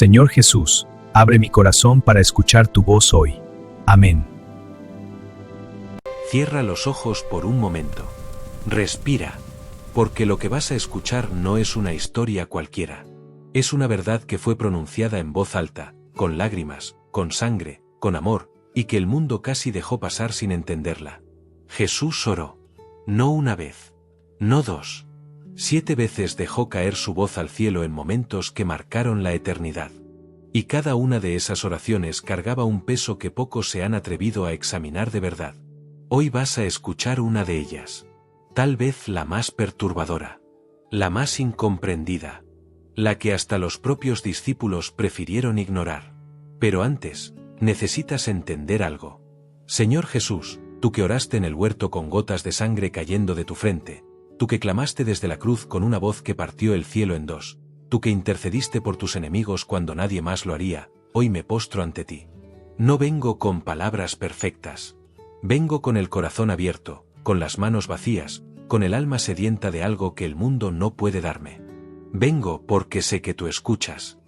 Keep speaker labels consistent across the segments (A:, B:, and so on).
A: Señor Jesús, abre mi corazón para escuchar tu voz hoy. Amén.
B: Cierra los ojos por un momento. Respira, porque lo que vas a escuchar no es una historia cualquiera. Es una verdad que fue pronunciada en voz alta, con lágrimas, con sangre, con amor, y que el mundo casi dejó pasar sin entenderla. Jesús oró. No una vez. No dos. 7 veces dejó caer su voz al cielo en momentos que marcaron la eternidad. Y cada una de esas oraciones cargaba un peso que pocos se han atrevido a examinar de verdad. Hoy vas a escuchar una de ellas. Tal vez la más perturbadora. La más incomprendida. La que hasta los propios discípulos prefirieron ignorar. Pero antes, necesitas entender algo. Señor Jesús, tú que oraste en el huerto con gotas de sangre cayendo de tu frente, tú que clamaste desde la cruz con una voz que partió el cielo en dos, tú que intercediste por tus enemigos cuando nadie más lo haría, hoy me postro ante ti. No vengo con palabras perfectas. Vengo con el corazón abierto, con las manos vacías, con el alma sedienta de algo que el mundo no puede darme. Vengo porque sé que tú escuchas.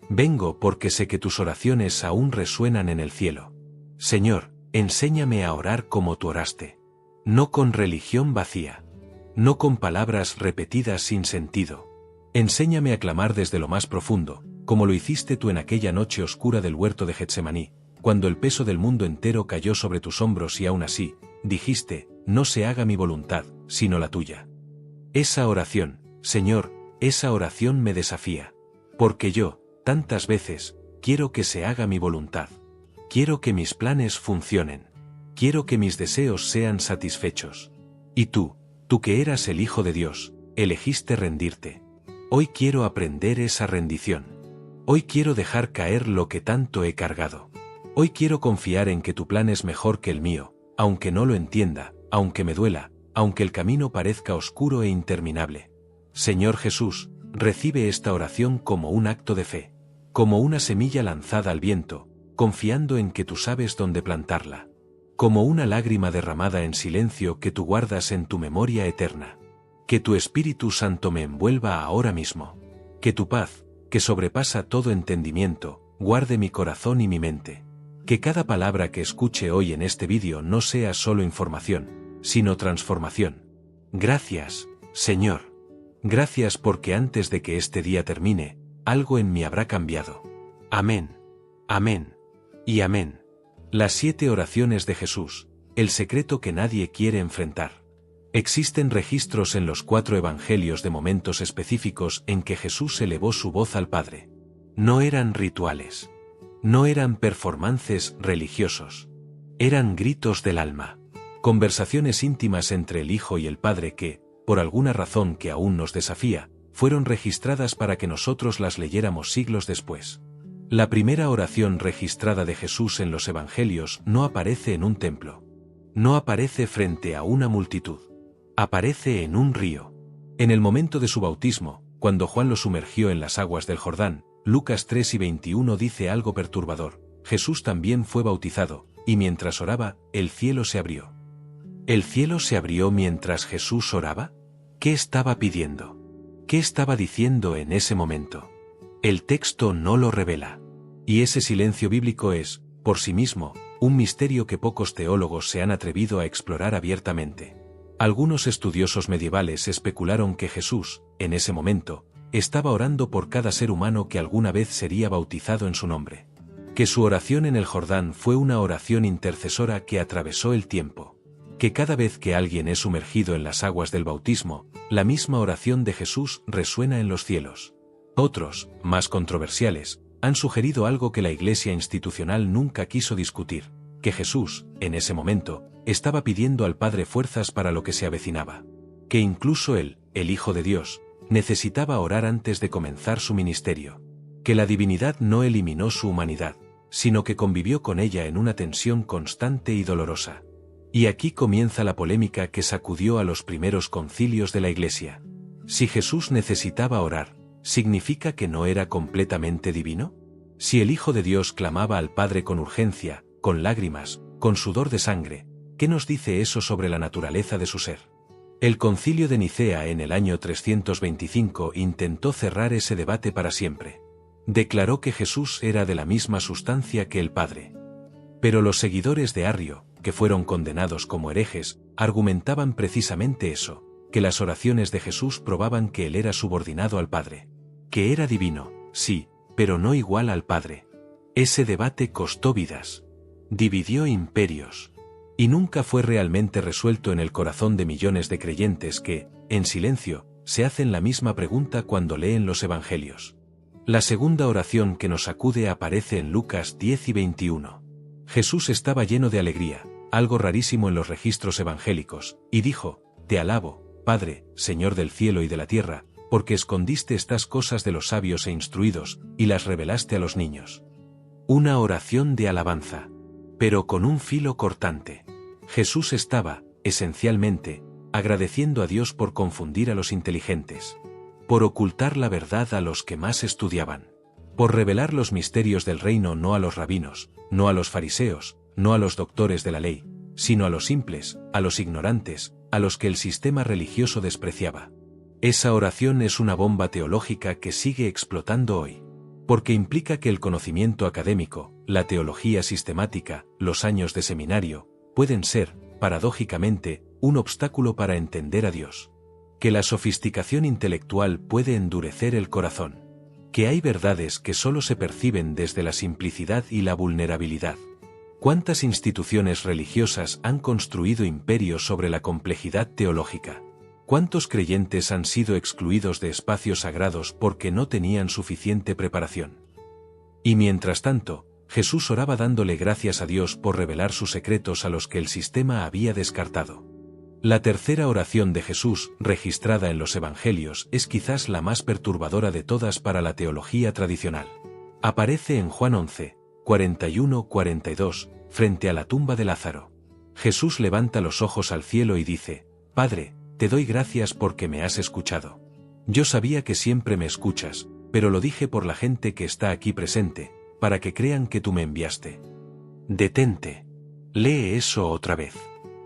B: Vengo porque sé que tus oraciones aún resuenan en el cielo. Señor, enséñame a orar como tú oraste. No con religión vacía. No con palabras repetidas sin sentido. Enséñame a clamar desde lo más profundo, como lo hiciste tú en aquella noche oscura del huerto de Getsemaní, cuando el peso del mundo entero cayó sobre tus hombros y aún así, dijiste, no se haga mi voluntad, sino la tuya. Esa oración, Señor, esa oración me desafía. Porque yo, tantas veces, quiero que se haga mi voluntad. Quiero que mis planes funcionen. Quiero que mis deseos sean satisfechos. Y tú que eras el Hijo de Dios, elegiste rendirte. Hoy quiero aprender esa rendición. Hoy quiero dejar caer lo que tanto he cargado. Hoy quiero confiar en que tu plan es mejor que el mío, aunque no lo entienda, aunque me duela, aunque el camino parezca oscuro e interminable. Señor Jesús, recibe esta oración como un acto de fe, como una semilla lanzada al viento, confiando en que tú sabes dónde plantarla. Como una lágrima derramada en silencio que tú guardas en tu memoria eterna. Que tu Espíritu Santo me envuelva ahora mismo. Que tu paz, que sobrepasa todo entendimiento, guarde mi corazón y mi mente. Que cada palabra que escuche hoy en este vídeo no sea solo información, sino transformación. Gracias, Señor. Gracias porque antes de que este día termine, algo en mí habrá cambiado. Amén. Amén. Y amén. Las 7 oraciones de Jesús, el secreto que nadie quiere enfrentar. Existen registros en los 4 evangelios de momentos específicos en que Jesús elevó su voz al Padre. No eran rituales. No eran performances religiosos. Eran gritos del alma. Conversaciones íntimas entre el Hijo y el Padre que, por alguna razón que aún nos desafía, fueron registradas para que nosotros las leyéramos siglos después. La primera oración registrada de Jesús en los evangelios no aparece en un templo. No aparece frente a una multitud. Aparece en un río. En el momento de su bautismo, cuando Juan lo sumergió en las aguas del Jordán, Lucas 3:21 dice algo perturbador. Jesús también fue bautizado, y mientras oraba, el cielo se abrió. ¿El cielo se abrió mientras Jesús oraba? ¿Qué estaba pidiendo? ¿Qué estaba diciendo en ese momento? El texto no lo revela. Y ese silencio bíblico es, por sí mismo, un misterio que pocos teólogos se han atrevido a explorar abiertamente. Algunos estudiosos medievales especularon que Jesús, en ese momento, estaba orando por cada ser humano que alguna vez sería bautizado en su nombre. Que su oración en el Jordán fue una oración intercesora que atravesó el tiempo. Que cada vez que alguien es sumergido en las aguas del bautismo, la misma oración de Jesús resuena en los cielos. Otros, más controversiales, han sugerido algo que la Iglesia institucional nunca quiso discutir, que Jesús, en ese momento, estaba pidiendo al Padre fuerzas para lo que se avecinaba. Que incluso él, el Hijo de Dios, necesitaba orar antes de comenzar su ministerio. Que la divinidad no eliminó su humanidad, sino que convivió con ella en una tensión constante y dolorosa. Y aquí comienza la polémica que sacudió a los primeros concilios de la Iglesia. Si Jesús necesitaba orar, ¿significa que no era completamente divino? Si el Hijo de Dios clamaba al Padre con urgencia, con lágrimas, con sudor de sangre, ¿qué nos dice eso sobre la naturaleza de su ser? El Concilio de Nicea en el año 325 intentó cerrar ese debate para siempre. Declaró que Jesús era de la misma sustancia que el Padre. Pero los seguidores de Arrio, que fueron condenados como herejes, argumentaban precisamente eso, que las oraciones de Jesús probaban que él era subordinado al Padre. Que era divino, sí, pero no igual al Padre. Ese debate costó vidas. Dividió imperios. Y nunca fue realmente resuelto en el corazón de millones de creyentes que, en silencio, se hacen la misma pregunta cuando leen los Evangelios. La segunda oración que nos acude aparece en Lucas 10 y 21. Jesús estaba lleno de alegría, algo rarísimo en los registros evangélicos, y dijo: Te alabo, Padre, Señor del cielo y de la tierra, porque escondiste estas cosas de los sabios e instruidos, y las revelaste a los niños. Una oración de alabanza, pero con un filo cortante. Jesús estaba, esencialmente, agradeciendo a Dios por confundir a los inteligentes, por ocultar la verdad a los que más estudiaban, por revelar los misterios del reino no a los rabinos, no a los fariseos, no a los doctores de la ley, sino a los simples, a los ignorantes, a los que el sistema religioso despreciaba. Esa oración es una bomba teológica que sigue explotando hoy, porque implica que el conocimiento académico, la teología sistemática, los años de seminario, pueden ser, paradójicamente, un obstáculo para entender a Dios. Que la sofisticación intelectual puede endurecer el corazón. Que hay verdades que solo se perciben desde la simplicidad y la vulnerabilidad. ¿Cuántas instituciones religiosas han construido imperios sobre la complejidad teológica? ¿Cuántos creyentes han sido excluidos de espacios sagrados porque no tenían suficiente preparación? Y mientras tanto, Jesús oraba dándole gracias a Dios por revelar sus secretos a los que el sistema había descartado. La tercera oración de Jesús, registrada en los Evangelios, es quizás la más perturbadora de todas para la teología tradicional. Aparece en Juan 11, 41-42, frente a la tumba de Lázaro. Jesús levanta los ojos al cielo y dice: Padre, te doy gracias porque me has escuchado. Yo sabía que siempre me escuchas, pero lo dije por la gente que está aquí presente, para que crean que tú me enviaste. Detente. Lee eso otra vez.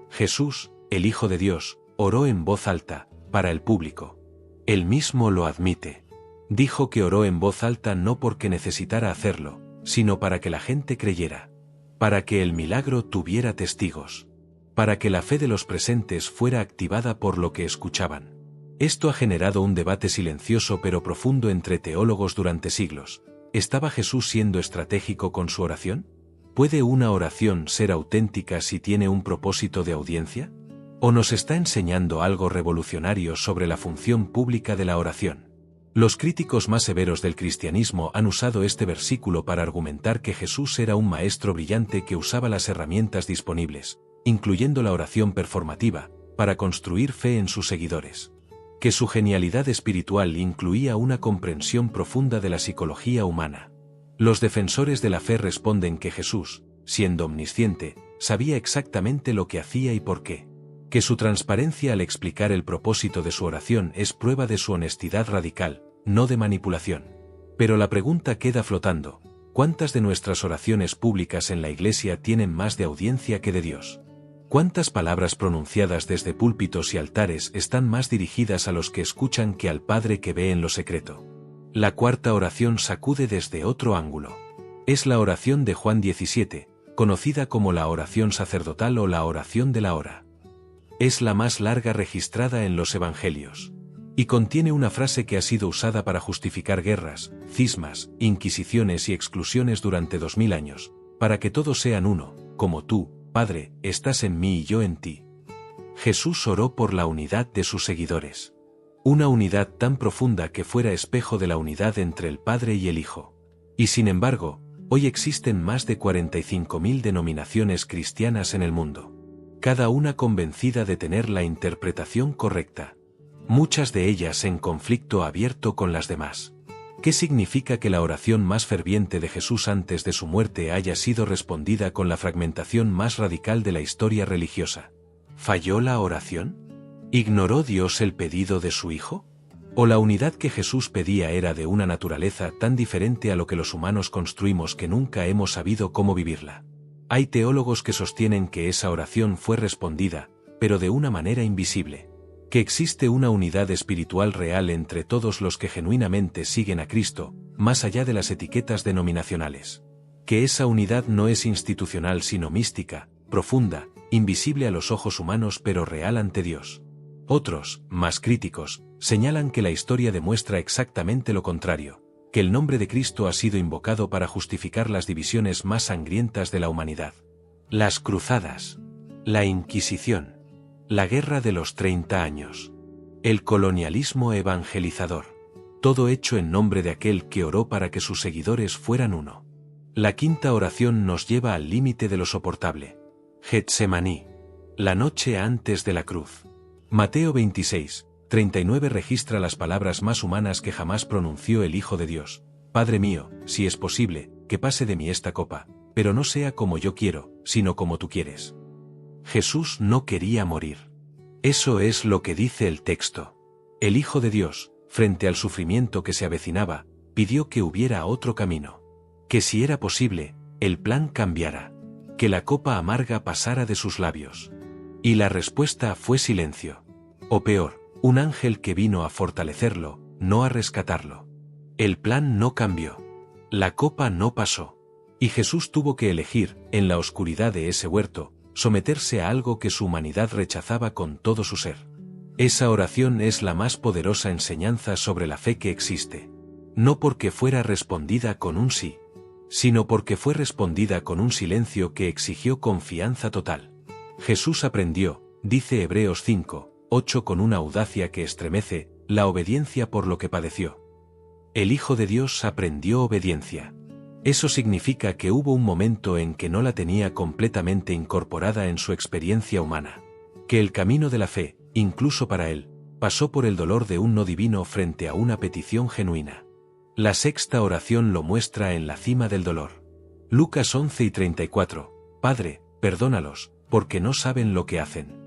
B: Jesús, el Hijo de Dios, oró en voz alta, para el público. Él mismo lo admite. Dijo que oró en voz alta no porque necesitara hacerlo, sino para que la gente creyera. Para que el milagro tuviera testigos. Para que la fe de los presentes fuera activada por lo que escuchaban. Esto ha generado un debate silencioso pero profundo entre teólogos durante siglos. ¿Estaba Jesús siendo estratégico con su oración? ¿Puede una oración ser auténtica si tiene un propósito de audiencia? ¿O nos está enseñando algo revolucionario sobre la función pública de la oración? Los críticos más severos del cristianismo han usado este versículo para argumentar que Jesús era un maestro brillante que usaba las herramientas disponibles, incluyendo la oración performativa, para construir fe en sus seguidores. Que su genialidad espiritual incluía una comprensión profunda de la psicología humana. Los defensores de la fe responden que Jesús, siendo omnisciente, sabía exactamente lo que hacía y por qué. Que su transparencia al explicar el propósito de su oración es prueba de su honestidad radical, no de manipulación. Pero la pregunta queda flotando: ¿cuántas de nuestras oraciones públicas en la Iglesia tienen más de audiencia que de Dios? ¿Cuántas palabras pronunciadas desde púlpitos y altares están más dirigidas a los que escuchan que al Padre que ve en lo secreto? La cuarta oración sacude desde otro ángulo. Es la oración de Juan 17, conocida como la oración sacerdotal o la oración de la hora. Es la más larga registrada en los Evangelios. Y contiene una frase que ha sido usada para justificar guerras, cismas, inquisiciones y exclusiones durante 2000 años, para que todos sean uno, como tú, Padre, estás en mí y yo en ti. Jesús oró por la unidad de sus seguidores. Una unidad tan profunda que fuera espejo de la unidad entre el Padre y el Hijo. Y sin embargo, hoy existen más de 45.000 denominaciones cristianas en el mundo. Cada una convencida de tener la interpretación correcta. Muchas de ellas en conflicto abierto con las demás. ¿Qué significa que la oración más ferviente de Jesús antes de su muerte haya sido respondida con la fragmentación más radical de la historia religiosa? ¿Falló la oración? ¿Ignoró Dios el pedido de su Hijo? ¿O la unidad que Jesús pedía era de una naturaleza tan diferente a lo que los humanos construimos que nunca hemos sabido cómo vivirla? Hay teólogos que sostienen que esa oración fue respondida, pero de una manera invisible. Que existe una unidad espiritual real entre todos los que genuinamente siguen a Cristo, más allá de las etiquetas denominacionales. Que esa unidad no es institucional sino mística, profunda, invisible a los ojos humanos pero real ante Dios. Otros, más críticos, señalan que la historia demuestra exactamente lo contrario, que el nombre de Cristo ha sido invocado para justificar las divisiones más sangrientas de la humanidad. Las cruzadas, la Inquisición, la Guerra de los 30 años, el colonialismo evangelizador, todo hecho en nombre de aquel que oró para que sus seguidores fueran uno. La quinta oración nos lleva al límite de lo soportable. Getsemaní, la noche antes de la cruz. Mateo 26, 39 registra las palabras más humanas que jamás pronunció el Hijo de Dios. Padre mío, si es posible, que pase de mí esta copa, pero no sea como yo quiero, sino como tú quieres. Jesús no quería morir. Eso es lo que dice el texto. El Hijo de Dios, frente al sufrimiento que se avecinaba, pidió que hubiera otro camino. Que si era posible, el plan cambiara. Que la copa amarga pasara de sus labios. Y la respuesta fue silencio. O peor, un ángel que vino a fortalecerlo, no a rescatarlo. El plan no cambió. La copa no pasó. Y Jesús tuvo que elegir, en la oscuridad de ese huerto, someterse a algo que su humanidad rechazaba con todo su ser. Esa oración es la más poderosa enseñanza sobre la fe que existe. No porque fuera respondida con un sí, sino porque fue respondida con un silencio que exigió confianza total. Jesús aprendió, dice Hebreos 5:8 con una audacia que estremece, la obediencia por lo que padeció. El Hijo de Dios aprendió obediencia. Eso significa que hubo un momento en que no la tenía completamente incorporada en su experiencia humana. Que el camino de la fe, incluso para él, pasó por el dolor de un no divino frente a una petición genuina. La sexta oración lo muestra en la cima del dolor. Lucas 11:34, Padre, perdónalos, porque no saben lo que hacen.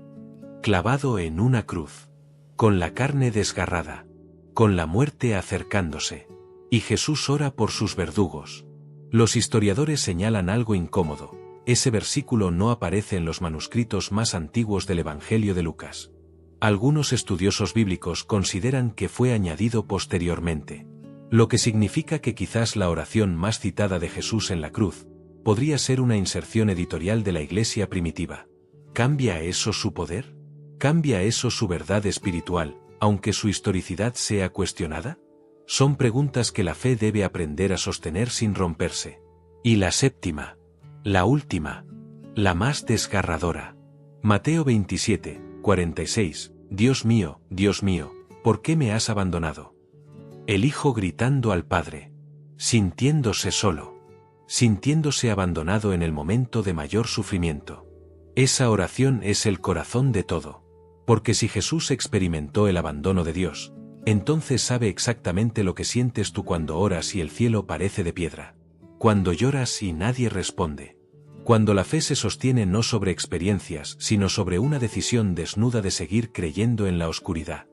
B: Clavado en una cruz, con la carne desgarrada, con la muerte acercándose. Y Jesús ora por sus verdugos. Los historiadores señalan algo incómodo. Ese versículo no aparece en los manuscritos más antiguos del Evangelio de Lucas. Algunos estudiosos bíblicos consideran que fue añadido posteriormente. Lo que significa que quizás la oración más citada de Jesús en la cruz podría ser una inserción editorial de la Iglesia primitiva. ¿Cambia eso su poder? ¿Cambia eso su verdad espiritual, aunque su historicidad sea cuestionada? Son preguntas que la fe debe aprender a sostener sin romperse. Y la séptima, la última, la más desgarradora. Mateo 27:46, Dios mío, ¿por qué me has abandonado? El Hijo gritando al Padre, sintiéndose solo, sintiéndose abandonado en el momento de mayor sufrimiento. Esa oración es el corazón de todo. Porque si Jesús experimentó el abandono de Dios, entonces sabe exactamente lo que sientes tú cuando oras y el cielo parece de piedra. Cuando lloras y nadie responde. Cuando la fe se sostiene no sobre experiencias, sino sobre una decisión desnuda de seguir creyendo en la oscuridad.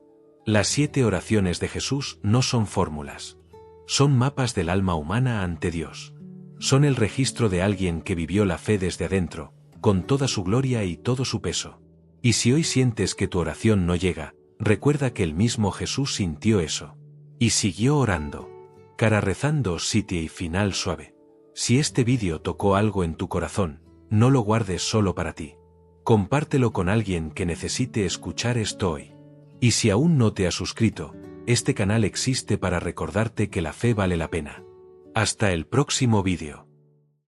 B: Las 7 oraciones de Jesús no son fórmulas. Son mapas del alma humana ante Dios. Son el registro de alguien que vivió la fe desde adentro, con toda su gloria y todo su peso. Y si hoy sientes que tu oración no llega, recuerda que el mismo Jesús sintió eso. Y siguió orando. Cara rezando sitie y final suave. Si este vídeo tocó algo en tu corazón, no lo guardes solo para ti. Compártelo con alguien que necesite escuchar esto hoy. Y si aún no te has suscrito, este canal existe para recordarte que la fe vale la pena. Hasta el próximo vídeo.